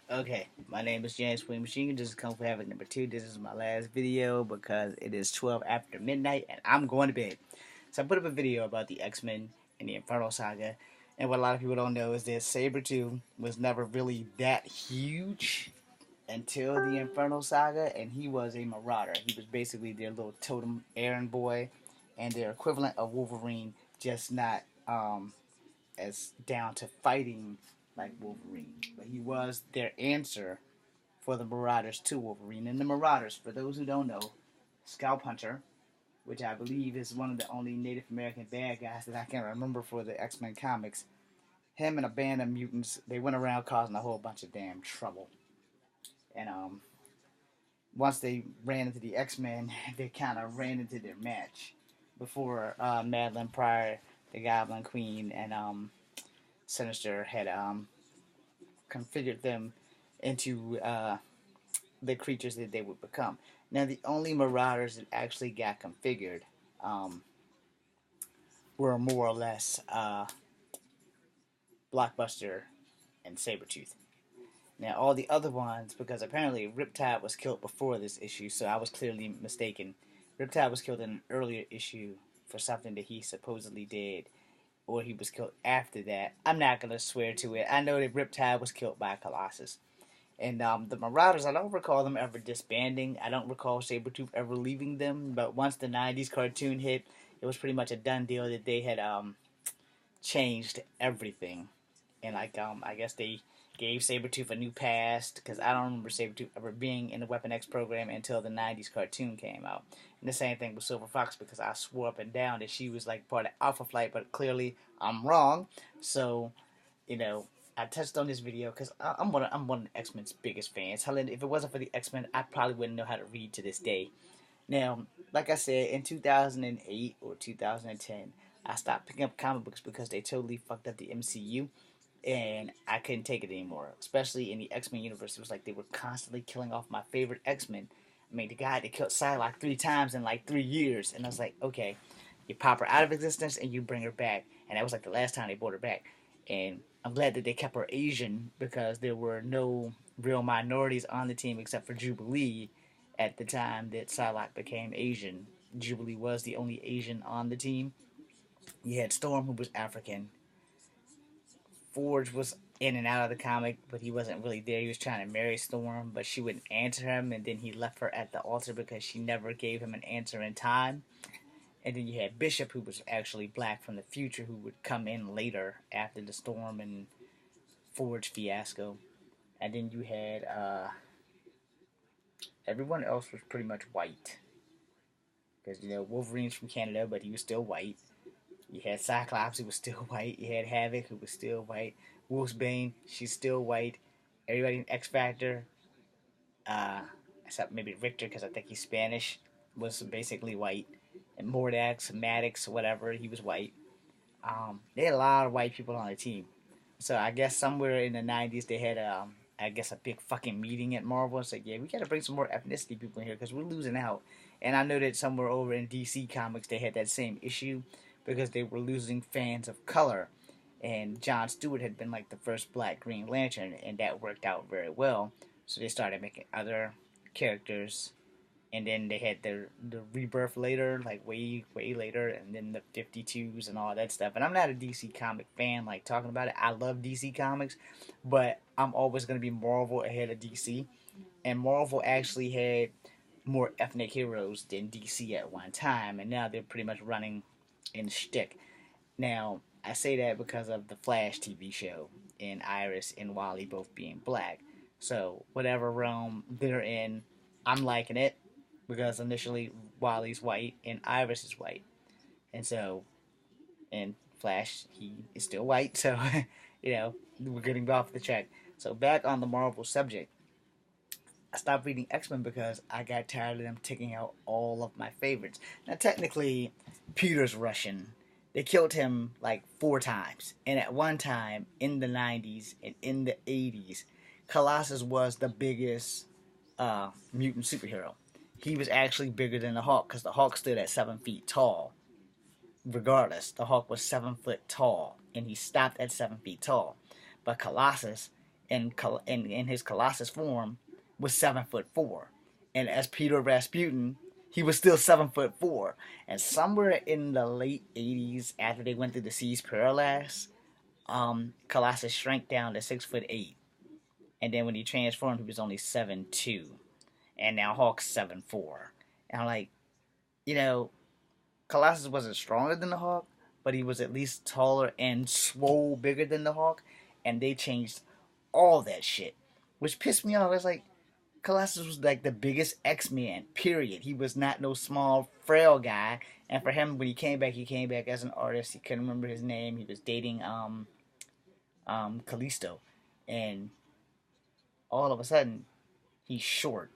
Okay, my name is James Queen Machine. This is Kung Fu Havoc number 2. This is my last video because it is 12 after midnight and I'm going to bed. So I put up a video about the X-Men and the Inferno Saga. And what a lot of people don't know is that Sabertooth was never really that huge until the Inferno Saga, and he was a marauder. He was basically their little totem errand boy and their equivalent of Wolverine, just not as down to fighting like Wolverine. But he was their answer for the Marauders to Wolverine. And the Marauders, for those who don't know, Scalp Hunter, which I believe is one of the only Native American bad guys that I can remember for the X-Men comics. Him and a band of mutants, they went around causing a whole bunch of damn trouble. And once they ran into the X-Men, they kind of ran into their match before Madeline Pryor, the Goblin Queen, and Sinister had configured them into the creatures that they would become. Now, the only Marauders that actually got configured were more or less Blockbuster and Sabertooth. Now, all the other ones, because apparently Riptide was killed before this issue, so I was clearly mistaken. Riptide was killed in an earlier issue for something that he supposedly did, or he was killed after that. I'm not going to swear to it. I know that Riptide was killed by Colossus. And the Marauders, I don't recall them ever disbanding. I don't recall Sabretooth ever leaving them. But once the 90s cartoon hit, it was pretty much a done deal that they had changed everything. And I guess they gave Sabretooth a new past, because I don't remember Sabretooth ever being in the Weapon X program until the 90s cartoon came out. And the same thing with Silver Fox, because I swore up and down that she was like part of Alpha Flight, but clearly I'm wrong. So, I touched on this video because I'm one of the X-Men's biggest fans. Hell, if it wasn't for the X-Men, I probably wouldn't know how to read to this day. Now, like I said, in 2008 or 2010, I stopped picking up comic books because they totally fucked up the MCU, and I couldn't take it anymore. Especially in the X-Men universe, it was like they were constantly killing off my favorite X-Men. I mean, the guy that killed Psylocke 3 times in like 3 years, and I was like, okay, you pop her out of existence and you bring her back, and that was like the last time they brought her back. And I'm glad that they kept her Asian, because there were no real minorities on the team except for Jubilee at the time that Psylocke became Asian. Jubilee was the only Asian on the team. You had Storm, who was African. Forge was in and out of the comic, but he wasn't really there. He was trying to marry Storm, but she wouldn't answer him, and then he left her at the altar because she never gave him an answer in time. And then you had Bishop, who was actually black from the future, who would come in later after the Storm and Forge fiasco. And then you had everyone else was pretty much white, because Wolverine's from Canada, but he was still white. You had Cyclops, who was still white. You had Havoc, who was still white. Wolfsbane, she's still white. Everybody in X Factor, except maybe Victor, because I think he's Spanish, was basically white. And Mordax, Maddox, whatever, he was white. They had a lot of white people on the team. So I guess somewhere in the 90s they had I guess a big fucking meeting at Marvel and said, yeah, we gotta bring some more ethnicity people in here because we're losing out. And I know that somewhere over in DC Comics they had that same issue because they were losing fans of color. And Jon Stewart had been like the first black Green Lantern, and that worked out very well. So they started making other characters, and then they had the rebirth later, like way later, and then the 52s and all that stuff. And I'm not a DC comic fan, like talking about it. I love DC comics, but I'm always going to be Marvel ahead of DC. And Marvel actually had more ethnic heroes than DC at one time, and now they're pretty much running in shtick. Now, I say that because of the Flash TV show, and Iris and Wally both being black. So whatever realm they're in, I'm liking it, because initially Wally's white and Iris is white, and so and Flash, he is still white, so we're getting off the track. So back on the Marvel subject, I stopped reading X-Men because I got tired of them taking out all of my favorites. Now technically, Peter's Russian. They killed him like 4 times, and at one time in the 90s and in the 80s, Colossus was the biggest mutant superhero. He was actually bigger than the Hulk, because the Hulk stood at 7 feet tall. Regardless, the Hulk was 7 foot tall, and he stopped at 7 feet tall. But Colossus, in his Colossus form was 7'4", and as Peter Rasputin, he was still 7'4". And somewhere in the late '80s, after they went through the Siege Parallax, Colossus shrank down to 6'8", and then when he transformed, he was only 7'2", and now Hulk's 7'4". And I'm like, you know, Colossus wasn't stronger than the Hulk, but he was at least taller and swole bigger than the Hulk, and they changed all that shit, which pissed me off. It's like Colossus was like the biggest X-Men, period. He was not no small, frail guy, and for him, when he came back as an artist. He couldn't remember his name. He was dating Callisto, and all of a sudden, he's short.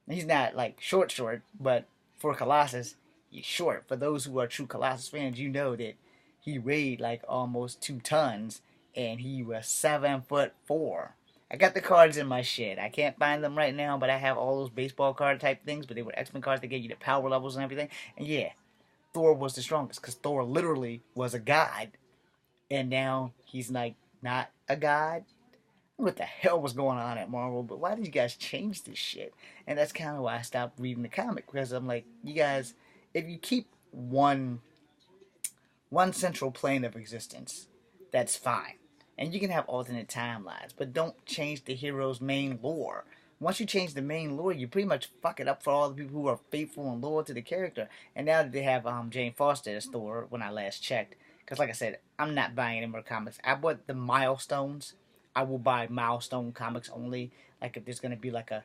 He's not like short, but for Colossus, he's short. For those who are true Colossus fans, you know that he weighed like almost 2 tons, and he was 7'4". I got the cards in my shed. I can't find them right now, but I have all those baseball card type things. But they were X-Men cards that gave you the power levels and everything. And yeah, Thor was the strongest because Thor literally was a god, and now he's like not a god. What the hell was going on at Marvel? But why did you guys change this shit? And that's kind of why I stopped reading the comic, because I'm like, you guys, if you keep one central plane of existence, that's fine. And you can have alternate timelines, but don't change the hero's main lore. Once you change the main lore, you pretty much fuck it up for all the people who are faithful and loyal to the character. And now that they have Jane Foster as Thor, when I last checked, because like I said, I'm not buying any more comics. I bought the Milestones. I will buy Milestone comics only. Like if there's gonna be like a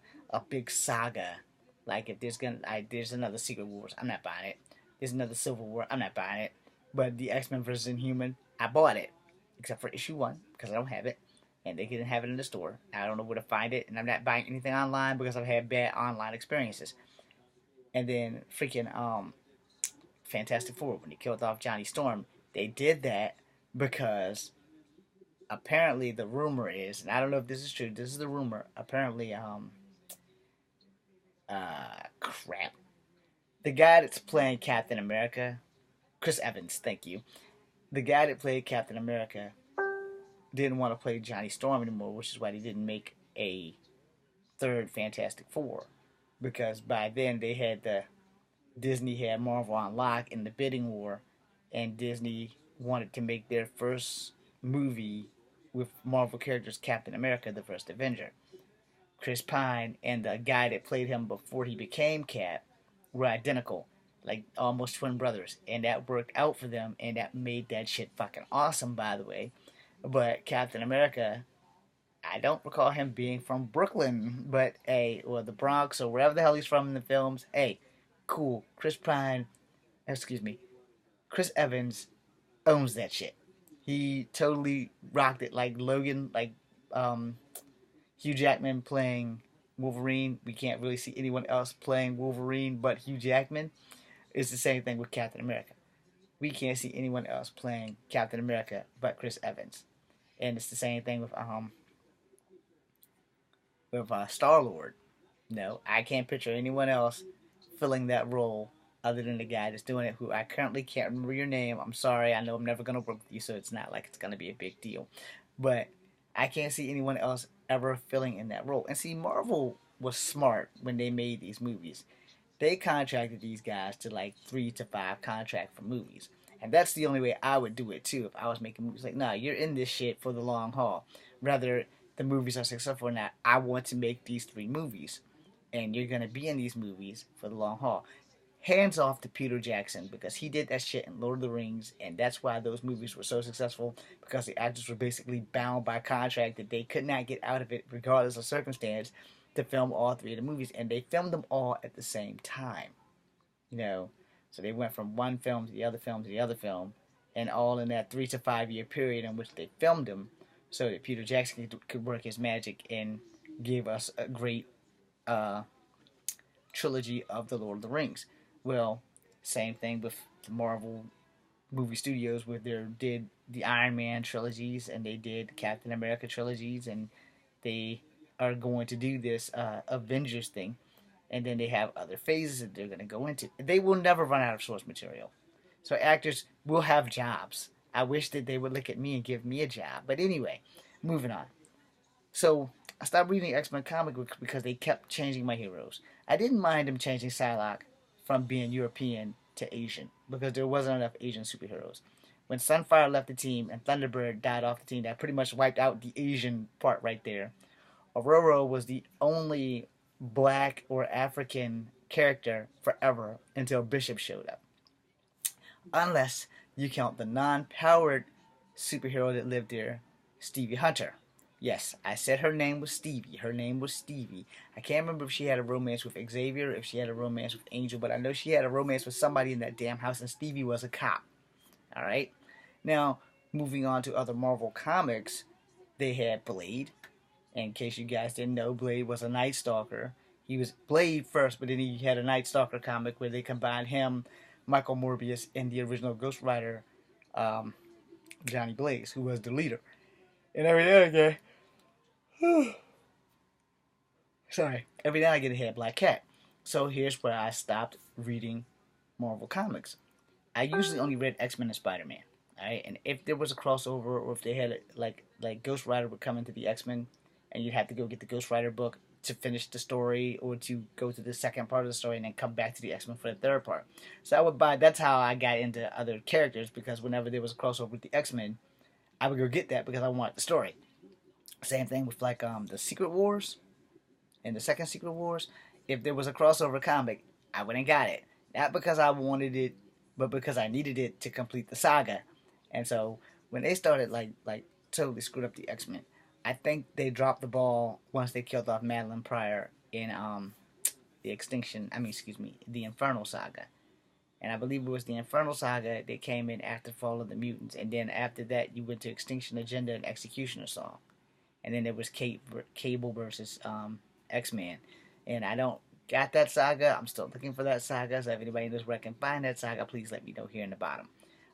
big saga, like if there's another Secret Wars, I'm not buying it. There's another Civil War, I'm not buying it. But the X-Men vs. Inhuman, I bought it, except for issue 1 because I don't have it, and they didn't have it in the store. I don't know where to find it, and I'm not buying anything online because I've had bad online experiences. And then freaking Fantastic Four, when they killed off Johnny Storm, they did that because apparently the rumor is, and I don't know if this is true, this is the rumor, apparently crap, the guy that's playing Captain America, Chris Evans, thank you, the guy that played Captain America didn't want to play Johnny Storm anymore, which is why they didn't make a third Fantastic Four, because by then Disney had Marvel on lock in the bidding war, and Disney wanted to make their first movie with Marvel characters Captain America, the first Avenger. Chris Pine and the guy that played him before he became Cap were identical, like almost twin brothers, and that worked out for them, and that made that shit fucking awesome, by the way. But Captain America, I don't recall him being from Brooklyn, but hey, or the Bronx, or wherever the hell he's from in the films. Hey, cool. Chris Evans owns that shit. He totally rocked it, like Logan, like Hugh Jackman playing Wolverine. We can't really see anyone else playing Wolverine but Hugh Jackman. It's the same thing with Captain America. We can't see anyone else playing Captain America but Chris Evans. And it's the same thing with StarLord. No, I can't picture anyone else filling that role other than the guy that's doing it, who I currently can't remember your name. I'm sorry, I know I'm never going to work with you, so it's not like it's going to be a big deal. But I can't see anyone else ever filling in that role. And see, Marvel was smart when they made these movies. They contracted these guys to like 3 to 5 contract for movies. And that's the only way I would do it too if I was making movies. Like, nah, you're in this shit for the long haul. Whether the movies are successful or not, I want to make these 3 movies. And you're going to be in these movies for the long haul. Hands off to Peter Jackson, because he did that shit in Lord of the Rings, and that's why those movies were so successful, because the actors were basically bound by contract that they could not get out of it regardless of circumstance to film all 3 of the movies, and they filmed them all at the same time. You know, so they went from one film to the other film to the other film, and all in that 3 to 5 year period in which they filmed them, so that Peter Jackson could work his magic and give us a great trilogy of the Lord of the Rings. Well, same thing with the Marvel movie studios, where they did the Iron Man trilogies and they did Captain America trilogies, and they are going to do this Avengers thing, and then they have other phases that they're going to go into. They will never run out of source material, so actors will have jobs. I wish that they would look at me and give me a job, but anyway, moving on. So I stopped reading X-Men comic books because they kept changing my heroes. I didn't mind them changing Psylocke from being European to Asian because there wasn't enough Asian superheroes. When Sunfire left the team and Thunderbird died off the team, that pretty much wiped out the Asian part right there. Aurora was the only black or African character forever until Bishop showed up. Unless you count the non-powered superhero that lived there, Stevie Hunter. Yes, I said her name was Stevie. Her name was Stevie. I can't remember if she had a romance with Xavier, if she had a romance with Angel, but I know she had a romance with somebody in that damn house, and Stevie was a cop. Alright? Now, moving on to other Marvel comics, they had Blade. In case you guys didn't know, Blade was a Night Stalker. He was Blade first, but then he had a Night Stalker comic where they combined him, Michael Morbius, and the original Ghost Rider, um, Johnny Blaze, who was the leader. And every now and again, every now and again, he had Black Cat. So here's where I stopped reading Marvel comics. I usually only read X-Men and Spider-Man. Alright, and if there was a crossover, or if they had like Ghost Rider would come into the X-Men, and you'd have to go get the Ghost Rider book to finish the story, or to go to the second part of the story and then come back to the X-Men for the third part. So I would buy. That's how I got into other characters, because whenever there was a crossover with the X-Men, I would go get that because I wanted the story. Same thing with like the Secret Wars and the second Secret Wars. If there was a crossover comic, I went and got it. Not because I wanted it, but because I needed it to complete the saga. And so when they started like totally screwed up the X-Men, I think they dropped the ball once they killed off Madeline Pryor in the Inferno Saga. And I believe it was the Inferno Saga that came in after Fall of the Mutants, and then after that you went to Extinction Agenda and Executioner Song, and then there was Cable versus X-Men, and I don't got that saga. I'm still looking for that saga, so if anybody knows where I can find that saga, please let me know here in the bottom.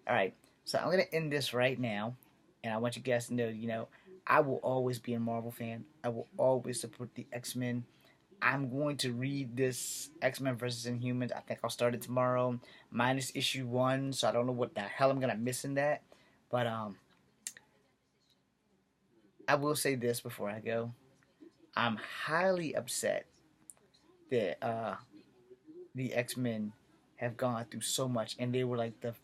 Alright, so I'm going to end this right now, and I want you guys to know, I will always be a Marvel fan. I will always support the X-Men. I'm going to read this X-Men vs. Inhumans. I think I'll start it tomorrow, minus issue 1, so I don't know what the hell I'm going to miss in that. But I will say this before I go. I'm highly upset that the X-Men have gone through so much, and they were like the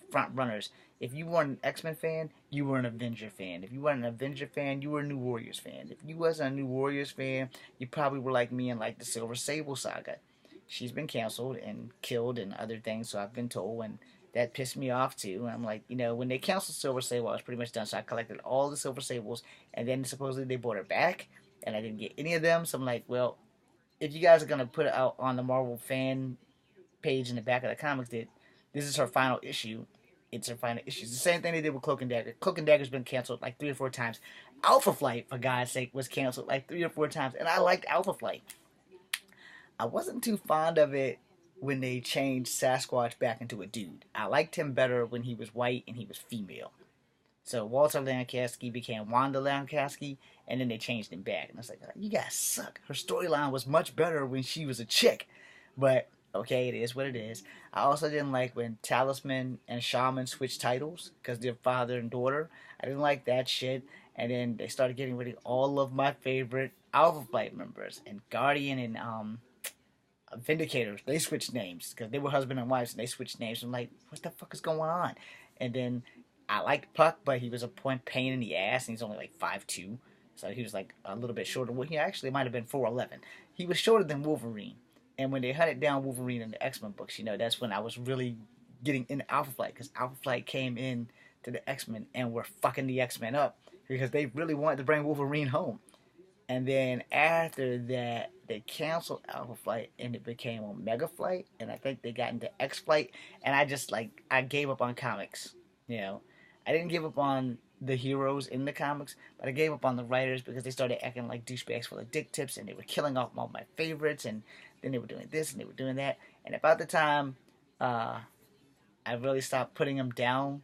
front runners. If you weren't an X-Men fan, you were an Avenger fan. If you weren't an Avenger fan, you were a New Warriors fan. If you wasn't a New Warriors fan, you probably were like me and like the Silver Sable saga. She's been canceled and killed and other things, so I've been told, and that pissed me off too. And I'm like, when they canceled Silver Sable, I was pretty much done. So I collected all the Silver Sables, and then supposedly they brought her back, and I didn't get any of them. So I'm like, well, if you guys are gonna put it out on the Marvel fan page in the back of the comics that this is her final issue, it's her final issue. It's the same thing they did with Cloak and Dagger. Cloak and Dagger's been canceled like 3 or 4 times. Alpha Flight, for God's sake, was canceled like 3 or 4 times, and I liked Alpha Flight. I wasn't too fond of it when they changed Sasquatch back into a dude. I liked him better when he was white and he was female. So Walter Lankowski became Wanda Lankowski, and then they changed him back. And I was like, you guys suck. Her storyline was much better when she was a chick. But, okay, it is what it is. I also didn't like when Talisman and Shaman switched titles, because they're father and daughter. I didn't like that shit. And then they started getting rid of all of my favorite Alpha Flight members. And Guardian and Vindicators, they switched names, because they were husband and wives, and they switched names. I'm like, what the fuck is going on? And then I liked Puck, but he was a pain in the ass, and he's only like 5'2", so he was like a little bit shorter. Well, he actually might have been 4'11". He was shorter than Wolverine, and when they hunted down Wolverine in the X-Men books, that's when I was really getting into Alpha Flight, because Alpha Flight came in to the X-Men and were fucking the X-Men up, because they really wanted to bring Wolverine home. And then after that, they canceled Alpha Flight, and it became Omega Flight, and I think they got into X Flight, and I gave up on comics, I didn't give up on the heroes in the comics, but I gave up on the writers because they started acting like douchebags full of dick tips, and they were killing off all my favorites, and then they were doing this and they were doing that. And about the time I really stopped putting them down,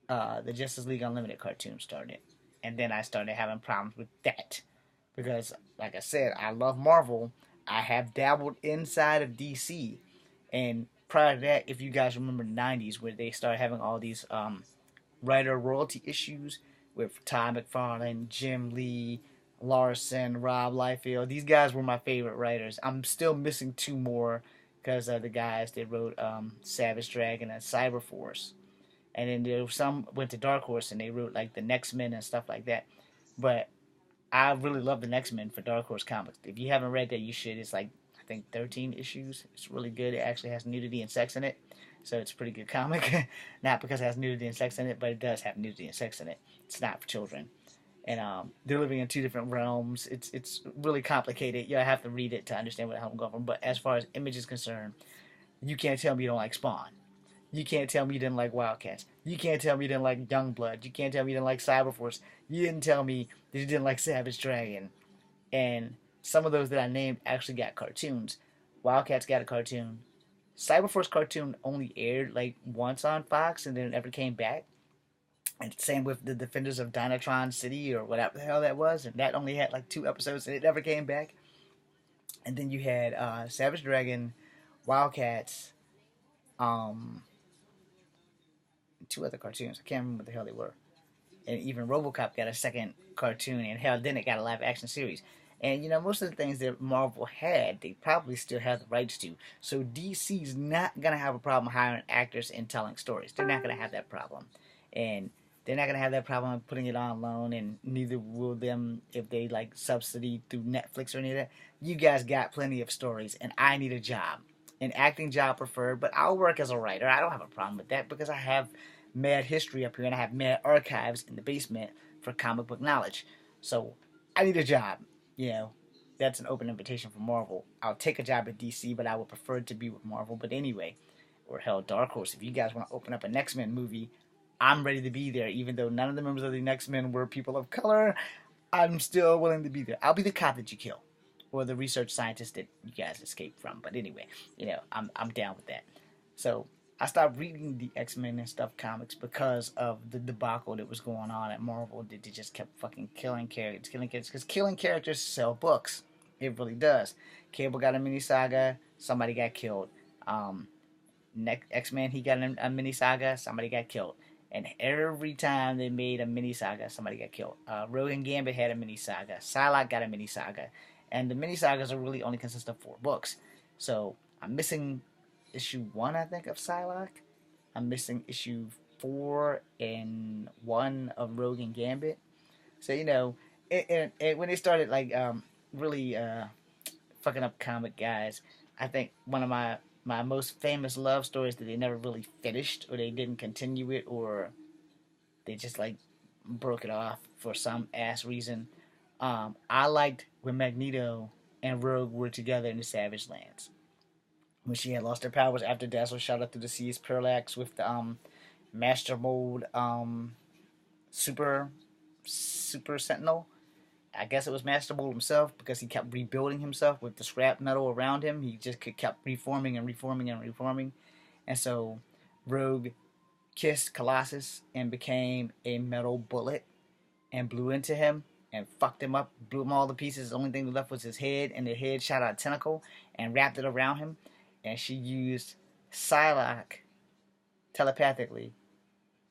the Justice League Unlimited cartoon started. And then I started having problems with that. Because, like I said, I love Marvel. I have dabbled inside of DC. And prior to that, if you guys remember the 90s, where they started having all these writer royalty issues with Todd McFarlane, Jim Lee, Larson, Rob Liefeld. These guys were my favorite writers. I'm still missing two more because of the guys that wrote Savage Dragon and Cyberforce. And then there were some went to Dark Horse and they wrote like the X-Men and stuff like that. But I really love the X-Men for Dark Horse Comics. If you haven't read that, you should. It's like, I think 13 issues. It's really good. It actually has nudity and sex in it. So it's a pretty good comic. Not because it has nudity and sex in it, but it does have nudity and sex in it. It's not for children. And they're living in two different realms. It's really complicated. You have to read it to understand what I'm going from. But as far as Image is concerned, you can't tell me you don't like Spawn. You can't tell me you didn't like Wildcats. You can't tell me you didn't like Youngblood. You can't tell me you didn't like Cyberforce. You didn't tell me that you didn't like Savage Dragon. And some of those that I named actually got cartoons. Wildcats got a cartoon. Cyberforce cartoon only aired like once on Fox and then it never came back. And same with the Defenders of Dynatron City or whatever the hell that was. And that only had like 2 episodes and it never came back. And then you had Savage Dragon, Wildcats, 2 other cartoons. I can't remember what the hell they were. And even RoboCop got a second cartoon, and hell, then it got a live action series. And you know, most of the things that Marvel had, they probably still have the rights to. So DC's not gonna have a problem hiring actors and telling stories. They're not gonna have that problem, and they're not gonna have that problem putting it on loan. And neither will them if they like subsidy through Netflix or any of that. You guys got plenty of stories, and I need a job, an acting job preferred. But I'll work as a writer. I don't have a problem with that because I have mad history up here and I have mad archives in the basement for comic book knowledge. So I need a job. You know, that's an open invitation for Marvel. I'll take a job at DC, but I would prefer to be with Marvel. But anyway, or hell, Dark Horse. If you guys want to open up an X-Men movie, I'm ready to be there. Even though none of the members of the X-Men were people of color, I'm still willing to be there. I'll be the cop that you kill, or the research scientist that you guys escaped from. But anyway, you know, I'm down with that. So I stopped reading the X-Men and stuff comics because of the debacle that was going on at Marvel. They just kept fucking killing characters. Because killing characters sell books. It really does. Cable got a mini saga. Somebody got killed. X-Men, he got a mini saga. Somebody got killed. And every time they made a mini saga, somebody got killed. Rogue and Gambit had a mini saga. Psylocke got a mini saga. And the mini sagas are really only consist of 4 books. So I'm missing issue 1, I think, of Psylocke. I'm missing issue 4 and 1 of Rogue and Gambit. So, you know, when they started, like, really fucking up comic guys, I think one of my most famous love stories that they never really finished, or they didn't continue it, or they just, like, broke it off for some ass reason. I liked when Magneto and Rogue were together in the Savage Lands, when she had lost her powers after Dazzle shot her through the seas, Parallax with the Master Mold Super Sentinel. I guess it was Master Mold himself because he kept rebuilding himself with the scrap metal around him. He just kept reforming and reforming and reforming. And so Rogue kissed Colossus and became a metal bullet and blew into him and fucked him up, blew him all to pieces. The only thing left was his head, and the head shot out a tentacle and wrapped it around him. And she used Psylocke telepathically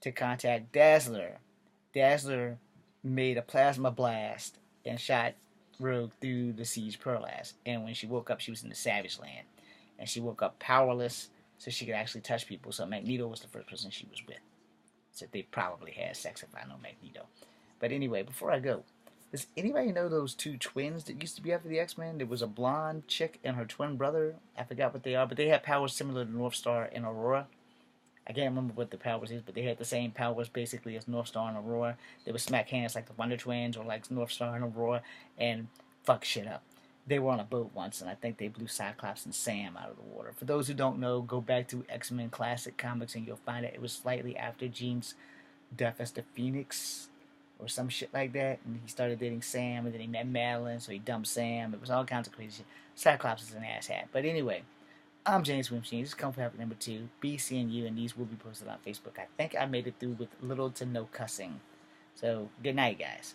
to contact Dazzler. Dazzler made a plasma blast and shot Rogue through the siege Parallax. And when she woke up, she was in the Savage Land. And she woke up powerless, so she could actually touch people. So Magneto was the first person she was with. So they probably had sex, if I know Magneto. But anyway, before I go, does anybody know those 2 twins that used to be after the X-Men? There was a blonde chick and her twin brother. I forgot what they are, but they had powers similar to Northstar and Aurora. I can't remember what the powers is, but they had the same powers basically as Northstar and Aurora. They would smack hands like the Wonder Twins or like Northstar and Aurora and fuck shit up. They were on a boat once, and I think they blew Cyclops and Sam out of the water. For those who don't know, go back to X-Men Classic Comics and you'll find it was slightly after Jean's death as the Phoenix, or some shit like that, and he started dating Sam, and then he met Madeline, so he dumped Sam. It was all kinds of crazy shit. Cyclops is an asshat. But anyway, I'm James Wimsheen. This is Kung Fu Happy number 2. Be seeing you, and these will be posted on Facebook. I think I made it through with little to no cussing. So, good night, guys.